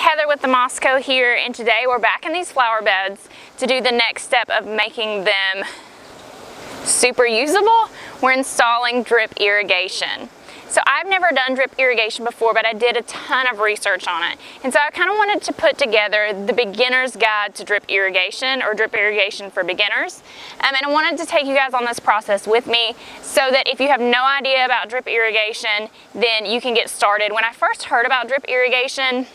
Heather with the Moscow here, and today we're back in these flower beds to do the next step of making them super usable. We're installing drip irrigation. So I've never done drip irrigation before, but I did a ton of research on it. And so I kind of wanted to put together the beginner's guide to drip irrigation, or drip irrigation for beginners. And I wanted to take you guys on this process with me so that if you have no idea about drip irrigation, then you can get started. When I first heard about drip irrigation,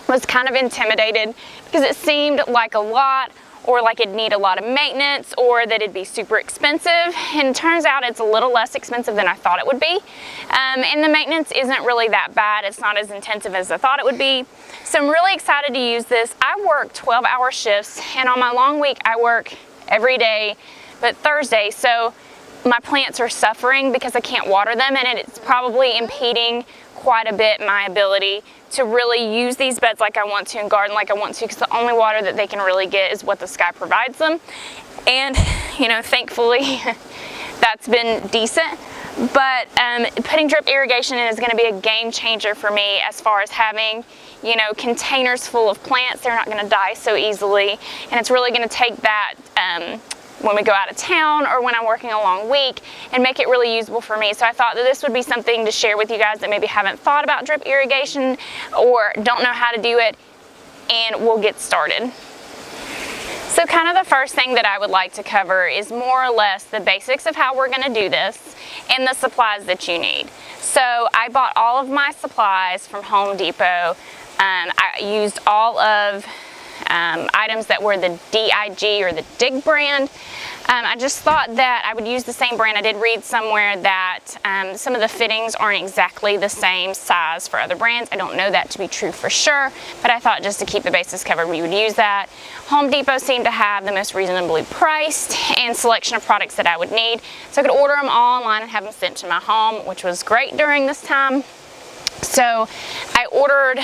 I was kind of intimidated because it seemed like a lot, or like it'd need a lot of maintenance, or that it'd be super expensive. And it turns out it's a little less expensive than I thought it would be. And the maintenance isn't really that bad. It's not as intensive as I thought it would be. So I'm really excited to use this. I work 12-hour shifts, and on my long week I work every day but Thursday. So my plants are suffering because I can't water them, and it's probably impeding quite a bit my ability to really use these beds like I want to and garden like I want to, because the only water that they can really get is what the sky provides them. And you know, thankfully that's been decent. But putting drip irrigation in is going to be a game changer for me as far as having, you know, containers full of plants. They're not going to die so easily, and it's really going to take that when we go out of town or when I'm working a long week and make it really usable for me. So I thought that this would be something to share with you guys that maybe haven't thought about drip irrigation or don't know how to do it, and we'll get started. So kind of the first thing that I would like to cover is more or less the basics of how we're going to do this and the supplies that you need. So I bought all of my supplies from Home Depot. I used all of items that were the DIG or the DIG brand. I just thought that I would use the same brand. I did read somewhere that some of the fittings aren't exactly the same size for other brands. I don't know that to be true for sure, but I thought just to keep the bases covered we would use that. Home Depot seemed to have the most reasonably priced and selection of products that I would need, so I could order them all online and have them sent to my home, which was great during this time. So I ordered,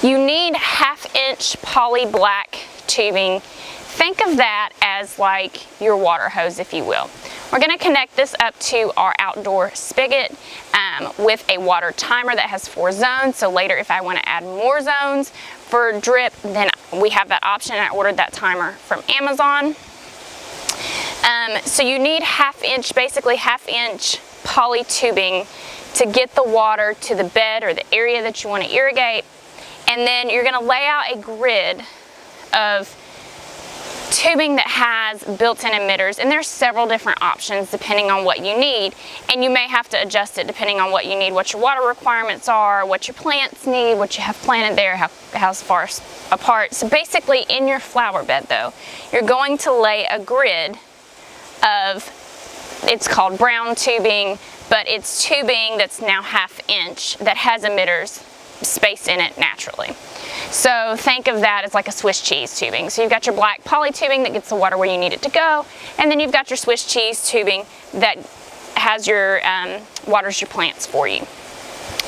you need 1/2-inch poly black tubing. Think of that as like your water hose, if you will. We're going to connect this up to our outdoor spigot with a water timer that has 4 zones. So later if I want to add more zones for drip, then we have that option. I ordered that timer from Amazon. So you need 1/2-inch, basically 1/2-inch poly tubing to get the water to the bed or the area that you want to irrigate. And then you're going to lay out a grid of tubing that has built-in emitters, and there's several different options depending on what you need, and you may have to adjust it depending on what you need, what your water requirements are, what your plants need, what you have planted there, how far apart. So basically in your flower bed though, you're going to lay a grid of, it's called brown tubing, but it's tubing that's now 1/2-inch that has emitters space in it naturally. So think of that as like a Swiss cheese tubing. So you've got your black poly tubing that gets the water where you need it to go, and then you've got your Swiss cheese tubing that has your waters your plants for you.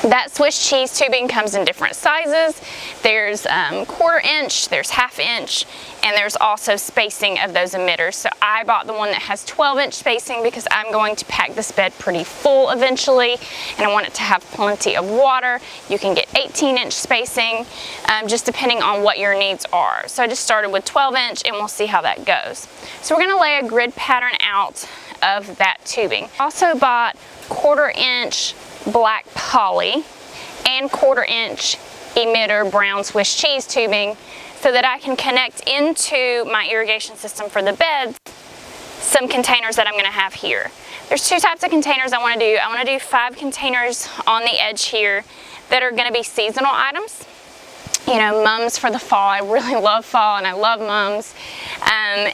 That Swiss cheese tubing comes in different sizes. There's 1/4-inch, there's 1/2-inch, and there's also spacing of those emitters. So I bought the one that has 12-inch spacing because I'm going to pack this bed pretty full eventually, and I want it to have plenty of water. You can get 18-inch spacing, just depending on what your needs are. So I just started with 12-inch, and we'll see how that goes. So we're going to lay a grid pattern out of that tubing. Also bought 1/4-inch black poly and 1/4-inch emitter brown Swiss cheese tubing so that I can connect into my irrigation system for the beds some containers that I'm going to have here. There's 2 types of containers I want to do. I want to do 5 containers on the edge here that are going to be seasonal items. You know, mums for the fall. I really love fall and I love mums. And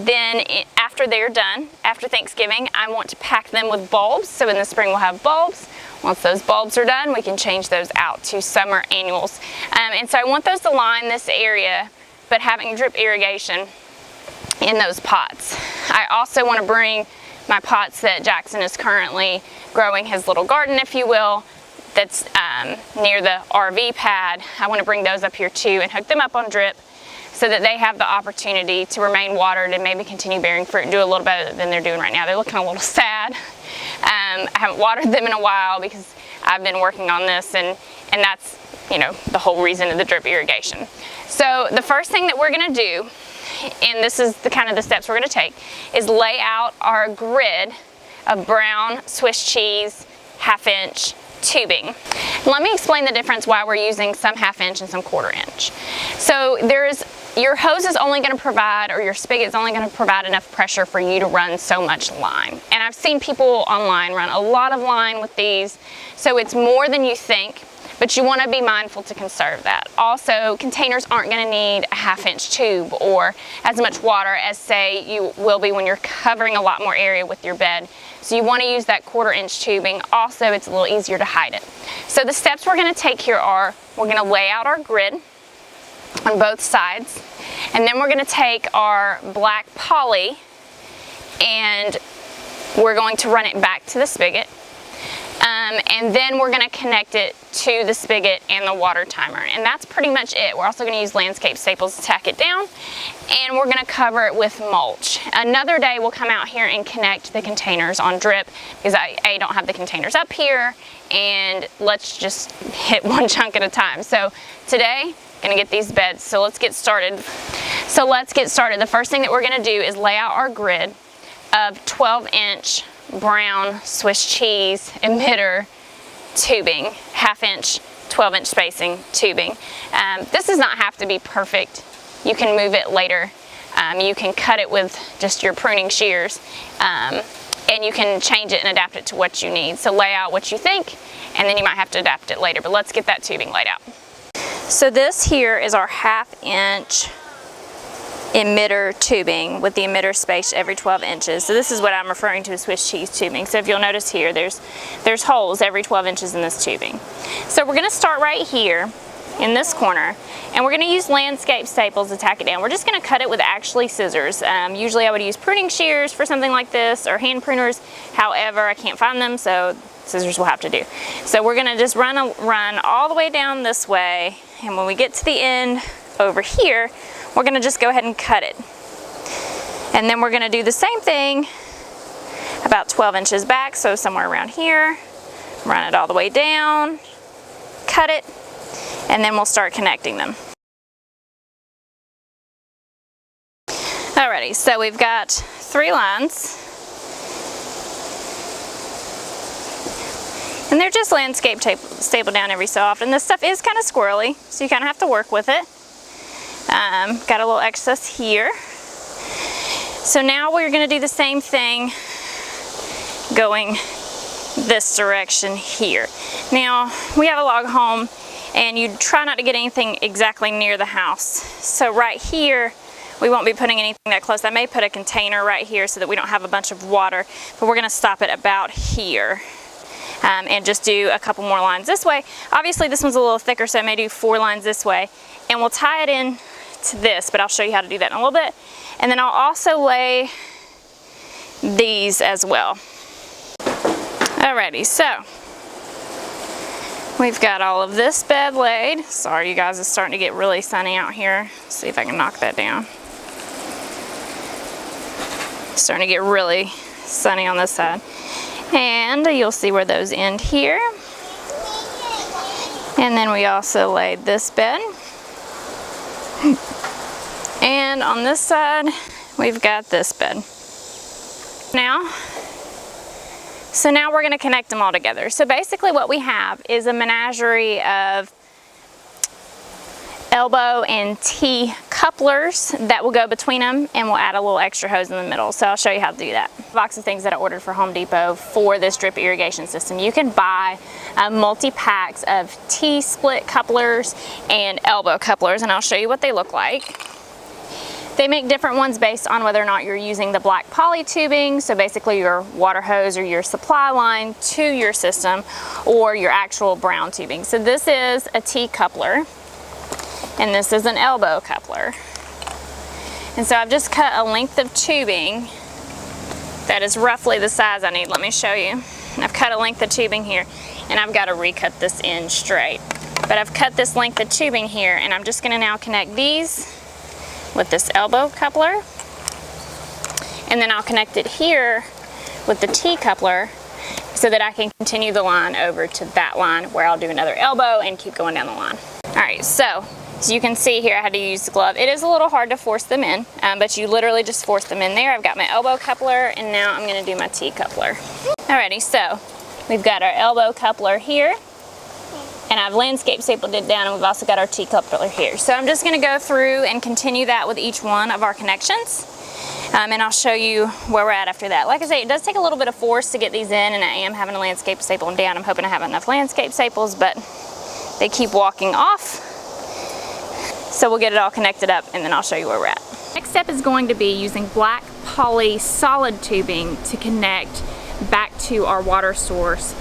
then after they're done, after Thanksgiving, I want to pack them with bulbs. So in the spring we'll have bulbs. Once those bulbs are done, we can change those out to summer annuals. And so I want those to line this area, but having drip irrigation in those pots. I also want to bring my pots that Jackson is currently growing his little garden, if you will, that's near the RV pad. I want to bring those up here too and hook them up on drip so that they have the opportunity to remain watered and maybe continue bearing fruit and do a little better than they're doing right now. They're looking a little sad. I haven't watered them in a while because I've been working on this, and that's, you know, the whole reason of the drip irrigation. So the first thing that we're gonna do, and this is the kind of the steps we're gonna take, is lay out our grid of brown Swiss cheese 1/2 inch tubing. Let me explain the difference why we're using some 1/2 inch and some 1/4 inch. So your hose is only going to provide, or your spigot is only going to provide enough pressure for you to run so much line. And I've seen people online run a lot of line with these, so it's more than you think, but you want to be mindful to conserve that. Also, containers aren't going to need a 1/2 inch tube or as much water as, say, you will be when you're covering a lot more area with your bed. So you want to use that 1/4 inch tubing. Also, it's a little easier to hide it. So the steps we're going to take here are, we're going to lay out our grid on both sides, and then we're going to take our black poly and we're going to run it back to the spigot, and then we're going to connect it to the spigot and the water timer, and that's pretty much it. We're also going to use landscape staples to tack it down, and we're going to cover it with mulch. Another day we'll come out here and connect the containers on drip, because I don't have the containers up here, and let's just hit one chunk at a time. So today, gonna get these beds, so let's get started. The first thing that we're gonna do is lay out our grid of 12 inch brown Swiss cheese emitter tubing, 1/2 inch, 12 inch spacing tubing. This does not have to be perfect. You can move it later. You can cut it with just your pruning shears, and you can change it and adapt it to what you need. So lay out what you think, and then you might have to adapt it later, but let's get that tubing laid out. So this here is our 1/2 inch emitter tubing with the emitter spaced every 12 inches. So this is what I'm referring to as Swiss cheese tubing. So if you'll notice here, there's holes every 12 inches in this tubing. So we're gonna start right here in this corner, and we're gonna use landscape staples to tack it down. We're just gonna cut it with actually scissors. Usually I would use pruning shears for something like this, or hand pruners. However, I can't find them, so scissors will have to do. So we're gonna just run all the way down this way, and when we get to the end over here, we're gonna just go ahead and cut it. And then we're gonna do the same thing about 12 inches back, so somewhere around here. Run it all the way down, cut it, and then we'll start connecting them. Alrighty, so we've got 3 lines. And they're just landscape stapled down every so often. This stuff is kind of squirrely, so you kind of have to work with it. Got a little excess here. So now we're going to do the same thing going this direction here. Now, we have a log home, and you try not to get anything exactly near the house. So right here, we won't be putting anything that close. I may put a container right here so that we don't have a bunch of water, but we're going to stop it about here. And just do a couple more lines this way. Obviously this one's a little thicker, so I may do 4 lines this way, and we'll tie it in to this, but I'll show you how to do that in a little bit. And then I'll also lay these as well. Alrighty, so we've got all of this bed laid. Sorry you guys, it's starting to get really sunny out here. Let's see if I can knock that down. It's starting to get really sunny on this side. And you'll see where those end here. And then we also laid this bed. And on this side, we've got this bed. So now we're going to connect them all together. So basically what we have is a menagerie of elbow and T couplers that will go between them, and we'll add a little extra hose in the middle. So I'll show you how to do that. Box of things that I ordered for Home Depot for this drip irrigation system. You can buy multi-packs of T-split couplers and elbow couplers, and I'll show you what they look like. They make different ones based on whether or not you're using the black poly tubing, so basically your water hose or your supply line to your system, or your actual brown tubing. So this is a T coupler, and this is an elbow coupler. And so I've just cut a length of tubing that is roughly the size I need. Let me show you. I've cut a length of tubing here, and I've got to recut this end straight. But I've cut this length of tubing here, and I'm just going to now connect these with this elbow coupler, and then I'll connect it here with the T coupler. so that I can continue the line over to that line where I'll do another elbow and keep going down the line. All right, so you can see here I had to use the glove. It is a little hard to force them in, but you literally just force them in there. I've got my elbow coupler, and now I'm gonna do my T coupler. Alrighty, so we've got our elbow coupler here, and I've landscape stapled it down, and we've also got our T coupler here. So I'm just gonna go through and continue that with each one of our connections, and I'll show you where we're at after that. Like I say, it does take a little bit of force to get these in, and I am having a landscape staple them down. I'm hoping I have enough landscape staples, but they keep walking off. So we'll get it all connected up, and then I'll show you where we're at. Next step is going to be using black poly solid tubing to connect back to our water source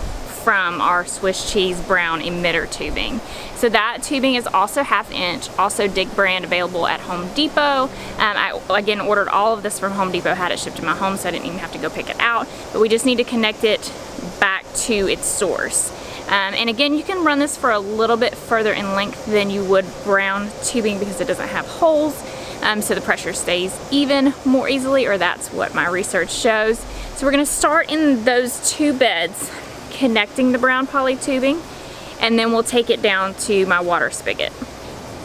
from our Swiss cheese brown emitter tubing. So that tubing is also 1/2 inch, also Dig brand, available at Home Depot. I again ordered all of this from Home Depot, had it shipped to my home, so I didn't even have to go pick it out. But we just need to connect it back to its source. And again, you can run this for a little bit further in length than you would brown tubing because it doesn't have holes, so the pressure stays even more easily, or that's what my research shows. So we're gonna start in those 2 beds, connecting the brown poly tubing, and then we'll take it down to my water spigot.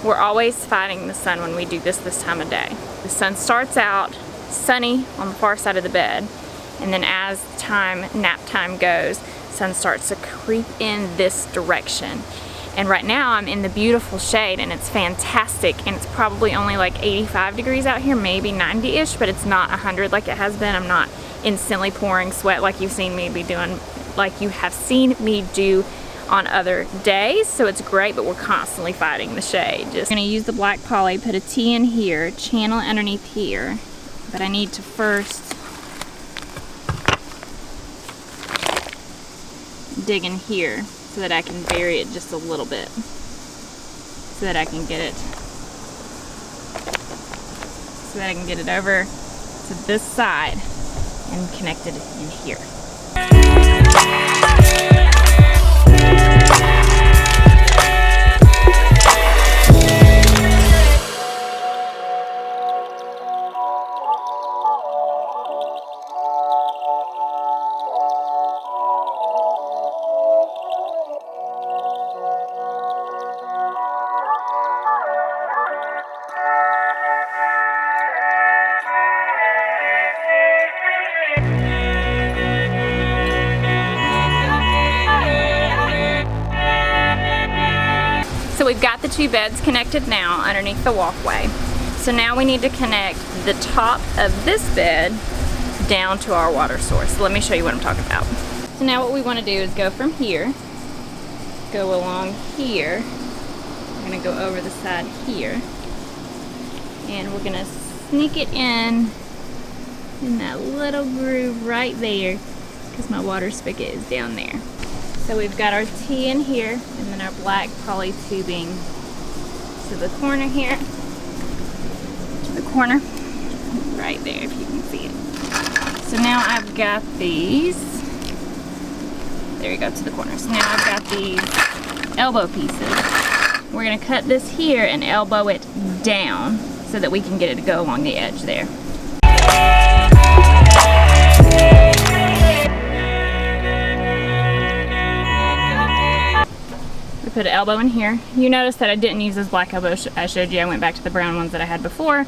We're always fighting the sun when we do this time of day. The sun starts out sunny on the far side of the bed, and then as nap time goes, sun starts to creep in this direction. And right now I'm in the beautiful shade, and it's fantastic, and it's probably only like 85 degrees out here, maybe 90-ish, but it's not 100 like it has been. I'm not instantly pouring sweat like you've seen me be doing, like you have seen me do on other days. So it's great, but we're constantly fighting the shade. Just gonna use the black poly, put a T in here, channel it underneath here, but I need to first dig in here so that I can bury it just a little bit, so that I can get it over to this side and connect it in here. So we've got the 2 beds connected now underneath the walkway. So now we need to connect the top of this bed down to our water source. So let me show you what I'm talking about. So now what we want to do is go from here, go along here, we're going to go over the side here, and we're going to sneak it in that little groove right there, because my water spigot is down there. So we've got our T in here, and then our black poly tubing to the corner here, to the corner, right there if you can see it. So now I've got these, there you go, to the corner. So now I've got these elbow pieces. We're gonna cut this here and elbow it down so that we can get it to go along the edge there. Put an elbow in here. You notice that I didn't use those black elbows I showed you. I went back to the brown ones that I had before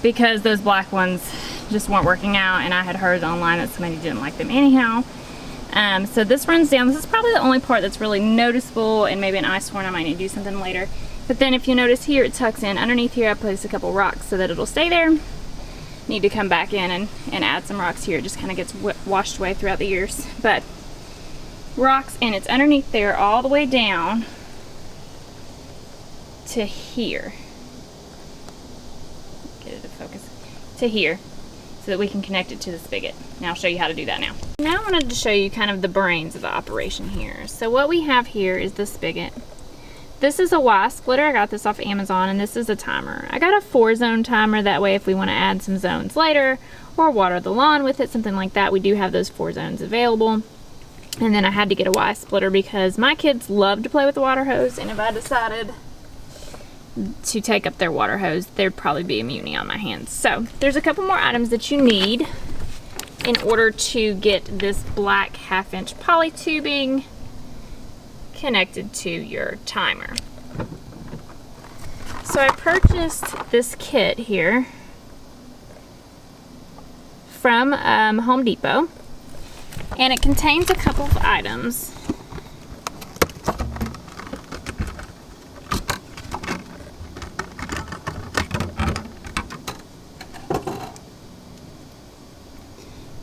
because those black ones just weren't working out, and I had heard online that somebody didn't like them anyhow. So this runs down. This is probably the only part that's really noticeable, and maybe an eyesore, and I might need to do something later. But then if you notice here, it tucks in. Underneath here I placed a couple rocks so that it'll stay there. Need to come back in and add some rocks here. It just kind of gets washed away throughout the years. But rocks, and it's underneath there all the way down to here. Get it to focus. To here, so that we can connect it to the spigot. Now I'll show you how to do that now. Now I wanted to show you kind of the brains of the operation here. So what we have here is the spigot. This is a Y splitter. I got this off Amazon, and this is a timer. I got a 4-zone timer, that way if we want to add some zones later or water the lawn with it, something like that, we do have those 4 zones available. And then I had to get a Y splitter because my kids love to play with the water hose, and if I decided to take up their water hose, there'd probably be a mutiny on my hands. So there's a couple more items that you need in order to get this black 1/2 inch poly tubing connected to your timer. So I purchased this kit here from Home Depot, and it contains a couple of items.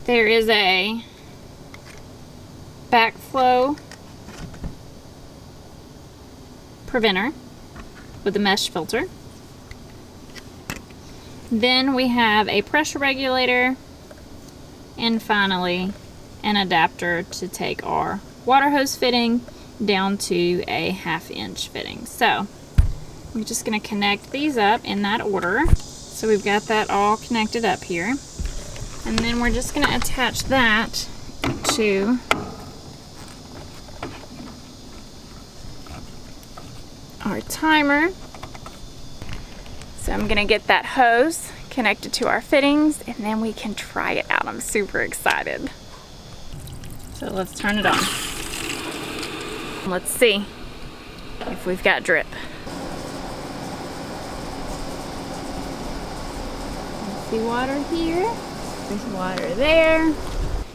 There is a backflow preventer with a mesh filter. Then we have a pressure regulator, and finally an adapter to take our water hose fitting down to a 1/2 inch fitting. So I'm just going to connect these up in that order. So we've got that all connected up here. And then we're just going to attach that to our timer. So I'm going to get that hose connected to our fittings, and then we can try it out. I'm super excited. So let's turn it on. Let's see if we've got drip. See water here. There's water there.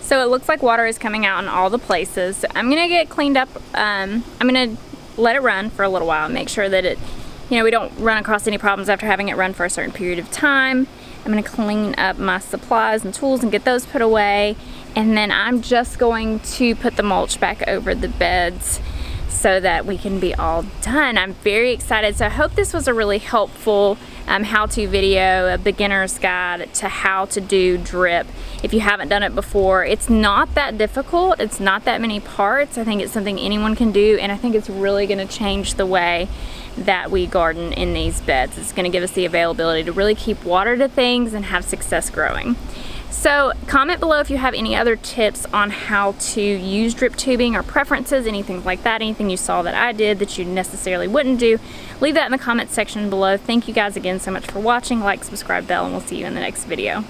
So it looks like water is coming out in all the places. So I'm gonna get cleaned up. I'm gonna let it run for a little while and make sure that it, you know, we don't run across any problems after having it run for a certain period of time. I'm gonna clean up my supplies and tools and get those put away. And then I'm just going to put the mulch back over the beds so that we can be all done. I'm very excited. So I hope this was a really helpful how-to video, a beginner's guide to how to do drip. If you haven't done it before, it's not that difficult. It's not that many parts. I think it's something anyone can do, and I think it's really gonna change the way that we garden in these beds. It's gonna give us the availability to really keep water to things and have success growing. So comment below if you have any other tips on how to use drip tubing or preferences, anything like that, anything you saw that I did that you necessarily wouldn't do. Leave that in the comments section below. Thank you guys again so much for watching. Like, subscribe, bell, and we'll see you in the next video.